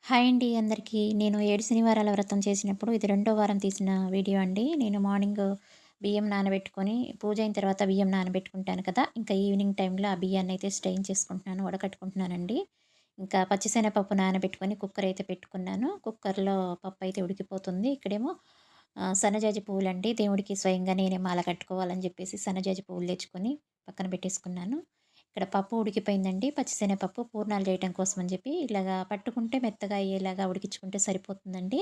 Hi అండి అందరికీ. నేను 7 శనివారాల వ్రతం చేసినప్పుడు ఇది రెండో వారం తీసిన వీడియో అండి. నేను మార్నింగ్ బియ్యం నానబెట్టుకొని, పూజ అయిన తర్వాత బియ్యం నానబెట్టుకుంటాను కదా! ఇంకా ఈవినింగ్ టైంలో ఆ బియ్యాన్నయితే స్ట్రెయిన్ చేసుకుంటున్నాను, వడకట్టుకుంటున్నానండి. ఇంకా పచ్చిశనగపప్పు నానబెట్టుకొని కుక్కర్ అయితే పెట్టుకున్నాను. కుక్కర్‌లో పప్పయితే ఉడికిపోతుంది. ఇక్కడేమో సన్నజాజి పువ్వులండి. దేవుడికి స్వయంగా నేనే మాల కట్టుకోవాలని చెప్పేసి సన్నజాజి పువ్వులు తెచ్చుకొని పక్కన పెట్టేసుకున్నాను. ఇక్కడ పప్పు ఉడికిపోయిందండి. పచ్చిశనగపప్పు పూర్ణాలు చేయటం కోసం అని చెప్పి ఇలాగా పట్టుకుంటే మెత్తగా అయ్యేలాగా ఉడికించుకుంటే సరిపోతుందండి.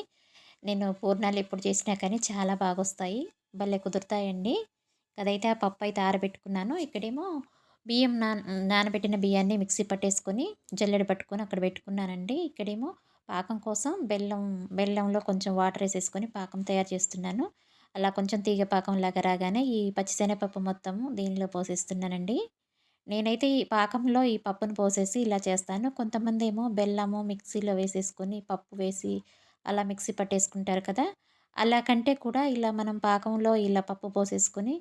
నేను పూర్ణాలు ఎప్పుడు చేసినా కానీ చాలా బాగొస్తాయి. భలే కుదురుతాయండి. అదైతే ఆ పప్పయితే ఆరబెట్టుకున్నాను. ఇక్కడేమో బియ్యం నానబెట్టిన బియ్యాన్ని మిక్సీ పట్టేసుకొని, జల్లెడ పట్టుకొని అక్కడ పెట్టుకున్నానండి. ఇక్కడేమో పాకం కోసం బెల్లంలో కొంచెం వాటరేసేసుకొని పాకం తయారు చేస్తున్నాను. అలా కొంచెం తీగ పాకంలాగా రాగానే ఈ పచ్చిశనగపప్పు మొత్తము దీనిలో పోసేస్తున్నానండి. నేనైతే ఈ పాకంలో ఈ పప్పును పోసేసి ఇలా చేస్తాను. కొంతమందేమో బెల్లము మిక్సీలో వేసేసుకొని, పప్పు వేసి అలా మిక్సీ పట్టేసుకుంటారు కదా! అలా కంటే కూడా ఇలా మనం పాకంలో ఇలా పప్పు పోసేసుకొని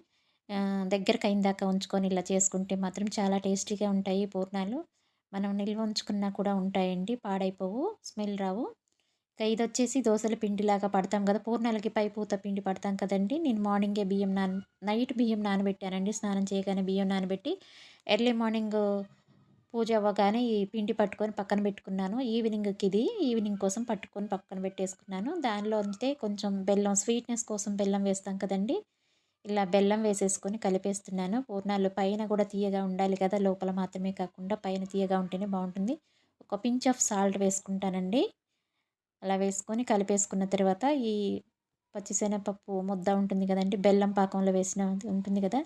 దగ్గరకయిందాక ఉంచుకొని ఇలా చేసుకుంటే మాత్రం చాలా టేస్టీగా ఉంటాయి పూర్ణాలు. మనం నిల్వ ఉంచుకున్నా కూడా ఉంటాయండి. పాడైపోవు, స్మెల్ రావు. ఇంకా ఇదొచ్చేసి దోసల పిండిలాగా పడతాం గదా! పూర్ణాలకి పై పూత పిండి పడతాం కదండీ! నేను మార్నింగే నైట్ బియ్యం నానబెట్టానండి. స్నానం చేయగానే బియ్యం నానబెట్టి, ఎర్లీ మార్నింగు పూజ అవ్వగానే ఈ పిండి పట్టుకొని పక్కన పెట్టుకున్నాను. ఈవినింగ్ కోసం పట్టుకొని పక్కన పెట్టేసుకున్నాను. దానిలోంతే కొంచెం బెల్లం స్వీట్‌నెస్ కోసం బెల్లం వేస్తాం కదండీ! ఇలా బెల్లం వేసేసుకొని కలిపేస్తున్నాను. పూర్ణాలు పైన గూడా తియ్యగా ఉండాలి కదా! లోపల మాత్రమే కాకుండా పైన తియ్యగా ఉంటేనే బావుంటుంది. ఒక పించ్ ఆఫ్ సాల్ట్ వేసుకుంటానండి. అలా వేసుకొని కలిపేసుకున్న తర్వాత ఈ పచ్చిశనగపప్పు ముద్ద ఉంటుంది కదండీ! బెల్లం పాకంలో వేసినది ఉంటుంది కదా!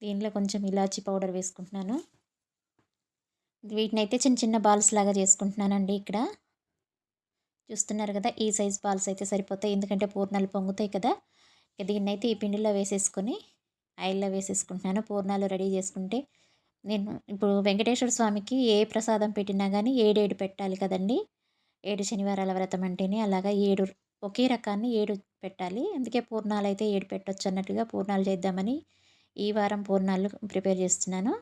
దీనిలో కొంచెం ఇలాచీ పౌడర్ వేసుకుంటున్నాను. వీటినైతే చిన్న చిన్న బాల్స్ లాగా చేసుకుంటున్నానండి ఇక్కడ. చూస్తున్నారు కదా! ఈ సైజ్ బాల్స్ అయితే సరిపోతాయి. ఎందుకంటే పూర్ణాలు పొంగుతాయి కదా! ఇక దీన్నైతే ఈ పిండిలో వేసేసుకొని ఆయిల్‌లో వేసేసుకుంటున్నాను. పూర్ణాలు రెడీ చేసుకుంటే నేను ఇప్పుడు వెంకటేశ్వర స్వామికి ఏ ప్రసాదం పెట్టినా గానీ 7 పెట్టాలి కదండీ! 7 శనివారాల వ్రతం అంటేనే అలాగా 7 ఒకే రకాన్ని 7 పెట్టాలి. అందుకే పూర్ణాలైతే 7 పెట్టొచ్చన్నట్టుగా పూర్ణాలు చేద్దామని ఈ వారం పూర్ణాలు ప్రిపేర్ చేస్తున్నాను.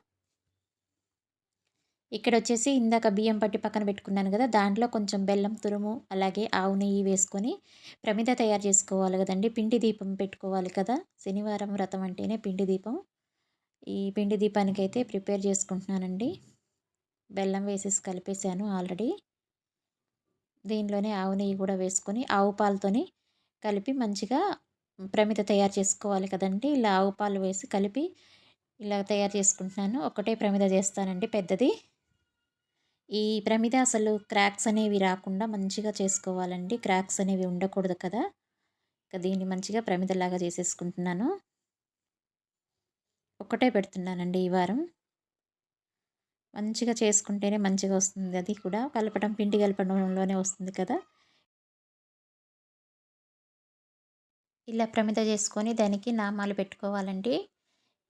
ఇక్కడొచ్చేసి ఇందాక బియ్యం పట్టి పక్కన పెట్టుకున్నాను గదా! దాంట్లో కొంచెం బెల్లం తురుము, అలాగే ఆవు నెయ్యి వేసుకొని ప్రమిద తయారు చేసుకోవాలి గదండీ! పిండి దీపం పెట్టుకోవాలి కదా! శనివారం వ్రతం అంటేనే పిండి దీపం. ఈ పిండి దీపానికైతే ప్రిపేర్ చేసుకుంటున్నానండి. బెల్లం వేసేసి కలిపేసాను ఆల్రెడీ. దీనిలోనే ఆవు నెయ్యి గూడా వేసుకొని, ఆవు పాలతోని కలిపి మంచిగా ప్రమిద తయారు చేసుకోవాలి కదండీ! ఇలా ఆవు పాలు వేసి కలిపి ఇలా తయారు చేసుకుంటున్నాను. ఒకటే ప్రమిద చేస్తానండి పెద్దది. ఈ ప్రమిద అసలు క్రాక్స్ అనేవి రాకుండా మంచిగా చేసుకోవాలండి. క్రాక్స్ అనేవి ఉండకూడదు కదా! ఇక దీన్ని మంచిగా ప్రమిదలాగా చేసేసుకుంటున్నాను. ఒక్కటే పెడుతున్నానండి ఈ వారం. మంచిగా చేసుకుంటేనే మంచిగా వస్తుంది అది కూడా. పిండి కలపడంలోనే వస్తుంది కదా! ఇలా ప్రమిద చేసుకొని దానికి నామాలు పెట్టుకోవాలండి.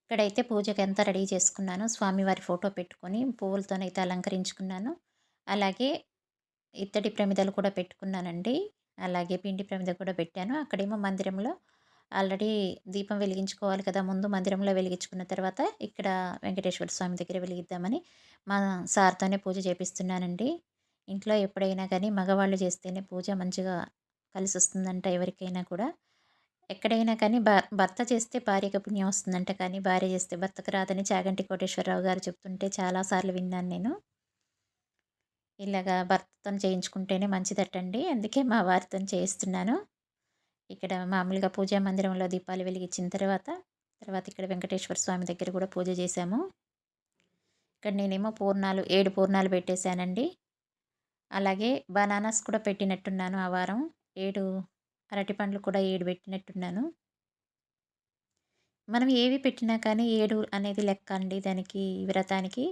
ఇక్కడైతే పూజకంతా రెడీ చేసుకున్నాను. స్వామివారి ఫోటో పెట్టుకొని పువ్వులతోనైతే అలంకరించుకున్నాను. అలాగే ఇత్తడి ప్రమిదలు కూడా పెట్టుకున్నానండి. అలాగే పిండి ప్రమిద కూడా పెట్టాను. అక్కడేమో మందిరంలో ఆల్రెడీ దీపం వెలిగించుకోవాలి కదా! ముందు మందిరంలో వెలిగించుకున్న తర్వాత ఇక్కడ వెంకటేశ్వర స్వామి దగ్గర వెలిగిద్దామని మా సార్‌తోనే పూజ చేపిస్తున్నానండి. ఇంట్లో ఎప్పుడైనా గానీ మగవాళ్ళు చేస్తేనే పూజ మంచిగా కలిసొస్తుందంట ఎవరికైనా కూడా. ఎక్కడైనా కానీ భర్త చేస్తే భార్యకి పుణ్యం వస్తుందంట కానీ భార్య చేస్తే భర్తకు రాదని చాగంటి కోటేశ్వరరావు గారు చెప్తుంటే చాలా సార్లు విన్నాను నేను. ఇలాగా భర్తతోని చేయించుకుంటేనే మంచిదటండి. అందుకే మా వారితోని చేయిస్తున్నాను. ఇక్కడ మామూలుగా పూజా మందిరంలో దీపాలు వెలిగించిన తర్వాత ఇక్కడ వెంకటేశ్వర స్వామి దగ్గర కూడా పూజ చేశాము. ఇక్కడ నేనేమో 7 పూర్ణాలు పెట్టేశానండి. అలాగే బనానాస్ కూడా పెట్టినట్టున్నాను ఆ వారం. 7 అరటిపండ్లు కూడా 7 పెట్టినట్టున్నాను. మనం ఏవి పెట్టినా కానీ 7 అనేది లెక్క అండి దానికి వ్రతానికి.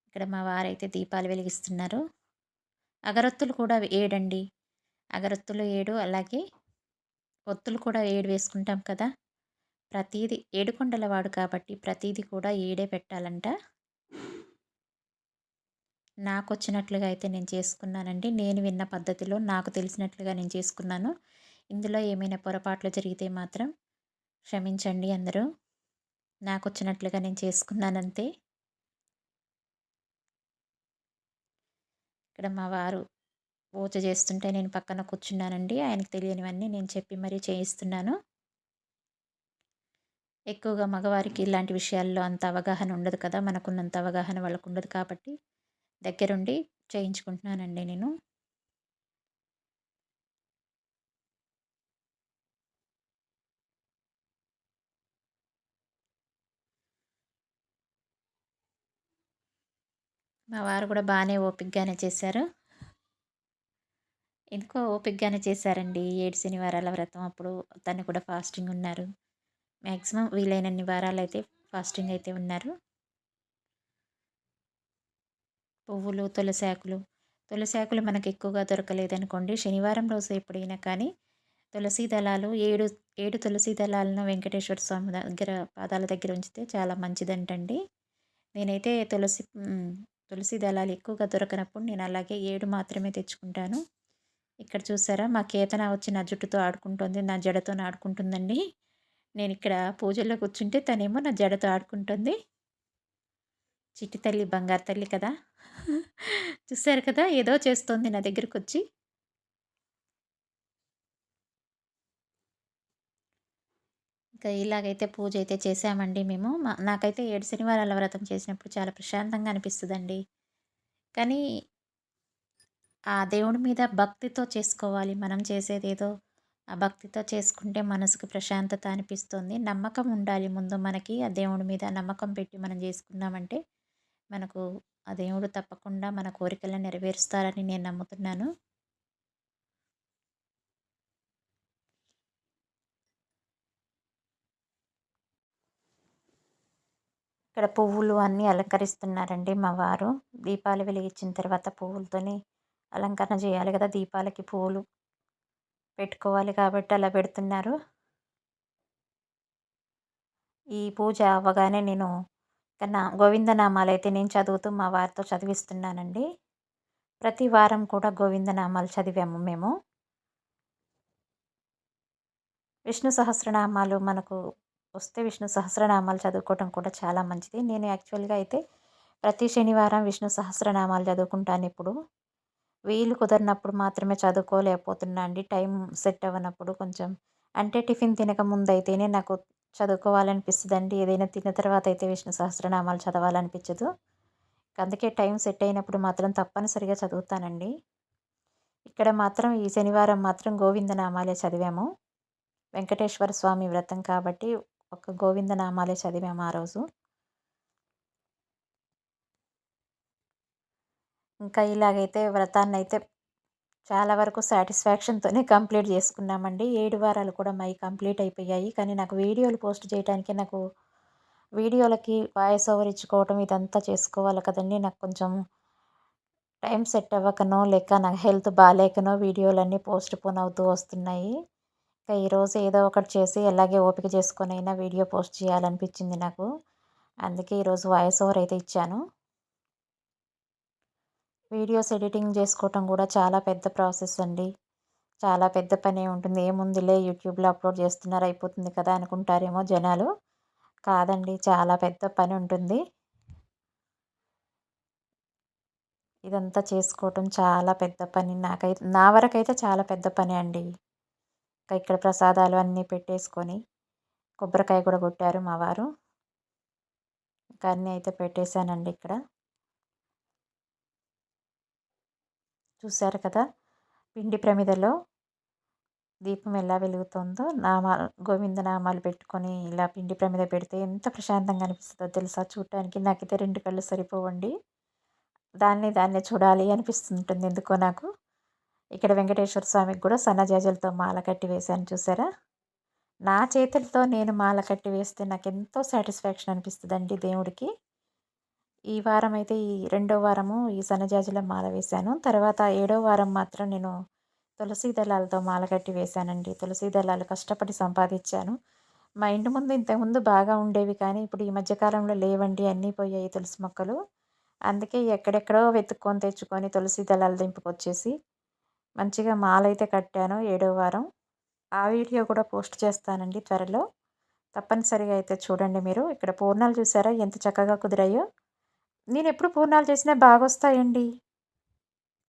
ఇక్కడ మా వారైతే దీపాలు వెలిగిస్తున్నారు. అగరొత్తులు కూడా 7 అండి. అగరొత్తులు 7 అలాగే ఒత్తులు కూడా 7 వేసుకుంటాం కదా! ప్రతీది ఏడుకొండలవాడు కాబట్టి ప్రతీది కూడా 7 పెట్టాలంట. నాకొచ్చినట్లుగా అయితే నేను చేసుకున్నానండి. నేను విన్న పద్ధతిలో నాకు తెలిసినట్లుగా నేను చేసుకున్నాను. ఇందులో ఏమైనా పొరపాట్లు జరిగితే మాత్రం క్షమించండి అందరూ. నాకొచ్చినట్లుగా నేను చేసుకున్నానంతే. ఇక్కడ మా వారు పూజ చేస్తుంటే నేను పక్కన కూర్చున్నానండి. ఆయనకు తెలియనివన్నీ నేను చెప్పి మరీ చేయిస్తున్నాను. ఎక్కువగా మగవారికి ఇలాంటి విషయాల్లో అంత అవగాహన ఉండదు కదా! మనకున్నంత అవగాహన వాళ్ళకుండదు కాబట్టి దగ్గరుండి చేయించుకుంటున్నానండి నేను. మా వారు కూడా బానే ఓపికగానే చేశారు. ఎందుకో ఓపికగానే చేశారండి. 7 శనివారాల వ్రతం అప్పుడు తను కూడా ఫాస్టింగ్ ఉన్నారు. మాక్సిమం వీలైనన్ని వారాలైతే ఫాస్టింగ్ అయితే ఉన్నారు. పువ్వులు, తులసాకులు. తులసాకులు మనకెక్కువగా దొరకలేదనుకోండి, శనివారం రోజు ఎప్పుడైనా కానీ తులసీ దళాలు 7 తులసీ దళాలను వెంకటేశ్వర స్వామి దగ్గర పాదాల దగ్గర ఉంచితే చాలా మంచిదంటండి. నేనైతే తులసి దళాలు ఎక్కువగా దొరకనప్పుడు నేను అలాగే 7 మాత్రమే తెచ్చుకుంటాను. ఇక్కడ చూసారా మా కేతన వచ్చి నా జుట్టుతో ఆడుకుంటోంది. నా జడతోని ఆడుకుంటుందండి. నేనిక్కడ పూజల్లో కూర్చుంటే తనేమో నా జడతో ఆడుకుంటుంది. చిట్టి తల్లి, బంగారు తల్లి కదా! చూసారు కదా! ఏదో చేస్తోంది నా దగ్గరకొచ్చి. ఇంకా ఇలాగైతే పూజైతే చేశామండి మేము. నాకైతే 7 శనివారాల వ్రతం చేసినప్పుడు చాలా ప్రశాంతంగా అనిపిస్తదండి. కానీ ఆ దేవుడి మీద భక్తితో చేసుకోవాలి. మనం చేసేదేదో ఆ భక్తితో చేసుకుంటే మనసుకు ప్రశాంతత అనిపిస్తుంది. నమ్మకం ఉండాలి ముందు మనకి. ఆ దేవుడి మీద నమ్మకం పెట్టి మనం జేసుకున్నామంటే, మనకు ఆ దేవుడు తప్పకుండా మన కోరికలను నెరవేరుస్తారని నేను నమ్ముతున్నాను. ఇక్కడ పువ్వులు అన్నీ అలంకరిస్తున్నారండి మా వారు. దీపాలు వెలిగించిన తర్వాత పువ్వులతోని అలంకరణ జేయాలి గదా! దీపాలకి పువ్వులు పెట్టుకోవాలి కాబట్టి అలా పెడుతున్నారు. ఈ పూజ అవ్వగానే నేను గోవిందనామాలైతే నేను చదువుతూ మా వారితో చదివిస్తున్నానండి. ప్రతి వారం కూడా గోవిందనామాలు చదివాము మేము. విష్ణు సహస్రనామాలు మనకు వస్తే విష్ణు సహస్రనామాలు చదువుకోవటం కూడా చాలా మంచిది. నేను యాక్చువల్‌గా అయితే ప్రతి శనివారం విష్ణు సహస్రనామాలు చదువుకుంటానిప్పుడు. వీలు కుదరనప్పుడు మాత్రమే చదువుకోలేకపోతున్నా అండి. టైం సెట్ అవ్వనప్పుడు కొంచెం. అంటే టిఫిన్ తినక ముందయితేనే నాకు చదువుకోవాలనిపిస్తదండి. ఏదైనా తిన్న తర్వాత అయితే విష్ణు సహస్రనామాలు చదవాలనిపించదు. అందుకే టైం సెట్ అయినప్పుడు మాత్రం తప్పనిసరిగా చదువుతానండి. ఇక్కడ మాత్రం ఈ శనివారం మాత్రం గోవిందనామాలే చదివాము. వెంకటేశ్వర స్వామి వ్రతం కాబట్టి ఒక గోవిందనామాలే చదివాము ఆ రోజు. ఇంకా ఇలాగైతే వ్రతాన్నయితే చాలా వరకు సాటిస్ఫాక్షన్‌తోనే కంప్లీట్ చేసుకున్నామండి. 7 వారాలు కూడా మాయి కంప్లీట్ అయిపోయాయి. కానీ నాకు వీడియోలు పోస్ట్ చేయటానికి వీడియోలకి వాయిస్ ఓవర్ ఇచ్చుకోవటం ఇదంతా చేసుకోవాలి కదండీ! నాకు కొంచెం టైం సెట్ అవ్వకనో, లేక నా హెల్త్ బాలేకనో వీడియోలన్నీ పోస్ట్ పోన్ అవుతూ వస్తున్నాయి. ఇంకా ఈరోజు ఏదో ఒకటి చేసి ఎలాగే ఓపిక చేసుకొనైనా వీడియో పోస్ట్ చేయాలనిపించింది నాకు. అందుకే ఈరోజు వాయిస్ ఓవర్ అయితే ఇచ్చాను. వీడియోస్ ఎడిటింగ్ చేసుకోవటం కూడా చాలా పెద్ద ప్రాసెస్ అండి. చాలా పెద్ద పనే ఉంటుంది. ఏముందిలే యూట్యూబ్‌లో అప్‌లోడ్ చేస్తున్నారు అయిపోతుంది కదా! అనుకుంటారేమో జనాలు. కాదండి, చాలా పెద్ద పని ఉంటుంది. ఇదంతా చేసుకోవటం చాలా పెద్ద పని. నా వరకైతే చాలా పెద్ద పనే అండి. ఇంకా ఇక్కడ ప్రసాదాలు అన్నీ పెట్టేసుకొని, కొబ్బరికాయ కూడా కొట్టారు మా వారు. ఇంకా అన్నీ అయితే పెట్టేశానండి ఇక్కడ. చూసారు కదా! పిండి ప్రమిదలో దీపం ఎలా వెలుగుతుందో గోవింద నామాలు పెట్టుకొని ఇలా పిండి ప్రమిద పెడితే ఎంత ప్రశాంతంగా అనిపిస్తదో తెలుసా చూడటానికి. నాకైతే 2 కళ్ళు సరిపోవండి. దాన్నే చూడాలి అనిపిస్తుంటుంది ఎందుకో నాకు. ఇక్కడ వెంకటేశ్వర స్వామికి కూడా సన్నజాజులతో మాల కట్టి వేశాను చూసారా? నా చేతులతో నేను మాల కట్టి వేస్తే నాకెంతో సాటిస్ఫాక్షన్ అనిపిస్తదండి దేవుడికి. ఈ వారం అయితే ఈ రెండో వారము ఈ సన్నజాజుల మాల వేశాను. తర్వాత ఏడో వారం మాత్రం నేను తులసీ దళాలతో మాల కట్టి వేశానండి. తులసీ దళాలు కష్టపడి సంపాదించాను. మా ఇంటి ముందు ఇంతకుముందు బాగా ఉండేవి కానీ ఇప్పుడు ఈ మధ్య కాలంలో లేవండి. అన్నీ పోయాయి తులసి మొక్కలు. అందుకే ఎక్కడెక్కడో వెతుక్కొని తెచ్చుకొని తులసి దళాలు దింపుకొచ్చేసి మంచిగా మాలైతే కట్టాను ఏడో వారం. ఆ వీడియో కూడా పోస్ట్ చేస్తానండి త్వరలో. తప్పనిసరిగా అయితే చూడండి మీరు. ఇక్కడ పూర్ణాలు చూసారా ఎంత చక్కగా కుదిరాయో? నేనెప్పుడు పూర్ణాలు చేసినా బాగొస్తాయండి.